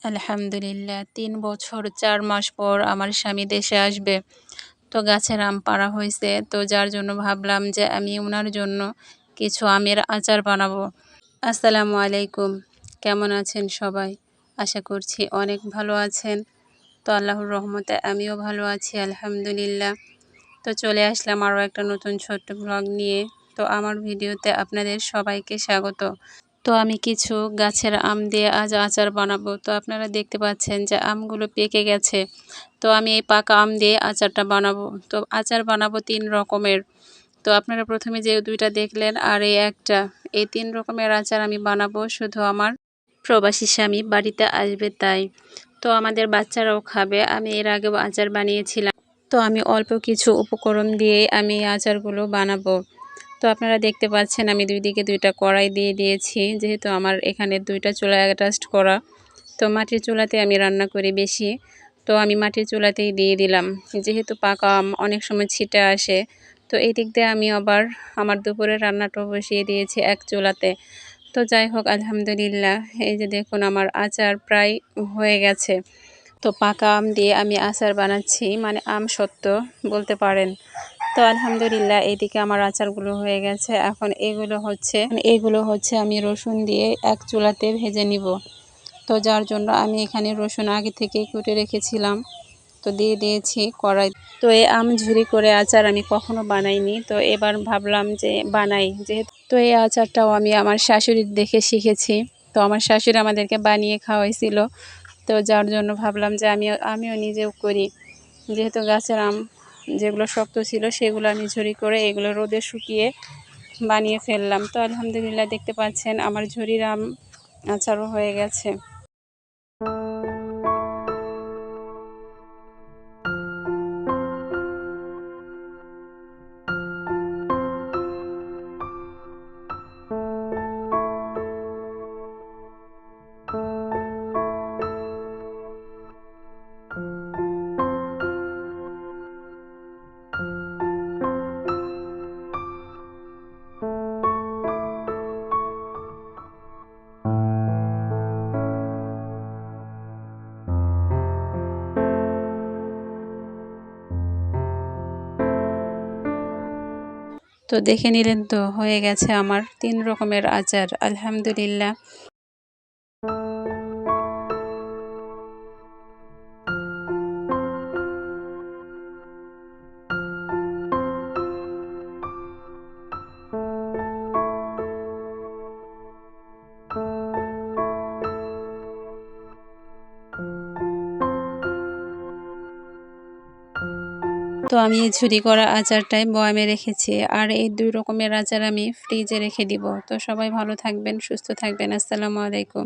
আলহামদুলিল্লাহ ৩ বছর ৪ মাস পর আমার স্বামী দেশে আসবে। তো গাছের আম পাড়া হইছে। তো যার জন্য ভাবলাম যে আমি উনার জন্য কিছু আমের আচার বানাবো। আসসালামু আলাইকুম। কেমন আছেন সবাই? আশা করছি অনেক ভালো আছেন। তো আল্লাহর রহমতে আমিও ভালো আছি আলহামদুলিল্লাহ। তো চলে আসলাম আরও একটা নতুন ছোট্ট ব্লগ নিয়ে। তো আমার ভিডিওতে আপনাদের সবাইকে স্বাগত। তো আমি কিছু গাছের আম দিয়ে আজ আচার বানাবো। তো আপনারা দেখতে পাচ্ছেন যে আমগুলো পেকে গেছে। তো আমি এই পাকা আম দিয়ে আচারটা বানাবো। তো আচার বানাবো ৩ রকমের। তো আপনারা প্রথমে যে ২টা দেখলেন আর এই একটা, এই ৩ রকমের আচার আমি বানাবো শুধু আমার প্রবাসী স্বামী বাড়িতে আসবে তাই। তো আমাদের বাচ্চারাও খাবে। আমি এর আগেও আচার বানিয়েছিলাম। তো আমি অল্প কিছু উপকরণ দিয়ে আমি এই আচারগুলো বানাবো। তো আপনারা দেখতে পাচ্ছেন আমি ২ দিকে ২টা কড়াই দিয়ে দিয়েছি। যেহেতু আমার এখানে ২টা চুলা অ্যাটাচড করা। তো মাটির চুলাতে আমি রান্না করি বেশি। তো আমি মাটির চুলাতেই দিয়ে দিলাম। যেহেতু পাকা আম অনেক সময় ছিটে আসে। তো এই দিক দিয়ে আমি আবার আমার দুপুরের রান্নাটাও বসিয়ে দিয়েছি এক চুলাতে। তো যাই হোক আলহামদুলিল্লাহ, এই যে দেখুন আমার আচার প্রায় হয়ে গেছে। তো পাকা আম দিয়ে আমি আচার বানাচ্ছি, মানে আম সত্ত্ব বলতে পারেন। তো আলহামদুলিল্লাহ এইদিকে আমার আচারগুলো হয়ে গেছে। এখন এগুলো হচ্ছে আমি রসুন দিয়ে এক চুলাতে ভেজে নিব। তো যার জন্য আমি এখানে রসুন আগে থেকেই কুটে রেখেছিলাম। তো দিয়ে দিয়েছি কড়াই। তো এই আম ঝুরি করে আচার আমি কখনো বানাইনি। তো এবার ভাবলাম যে বানাই, যেহেতু তো এই আচারটাও আমি আমার শাশুড়ির দেখে শিখেছি। তো আমার শাশুড়ি আমাদেরকে বানিয়ে খাওয়াইছিল। তো যার জন্য ভাবলাম যে আমিও নিজেও করি। যেহেতু গাছের আম যেগুলো শক্ত ছিল সেগুলো আমি ঝুরি করে এগুলো রোদে শুকিয়ে বানিয়ে ফেললাম। তো আলহামদুলিল্লাহ দেখতে পাচ্ছেন আমার ঝুরির আম আচারও হয়ে গেছে। তো দেখে নিলেন তো হয়ে গেছে আমার ৩ রকমের আচার আলহামদুলিল্লাহ। তো আমি এই ঝুরি করা আচারটাই বয়ামে রেখেছি। আর এই ২ রকমের আচার আমি ফ্রিজে রেখে দিব। তো সবাই ভালো থাকবেন, সুস্থ থাকবেন। আসসালামু আলাইকুম।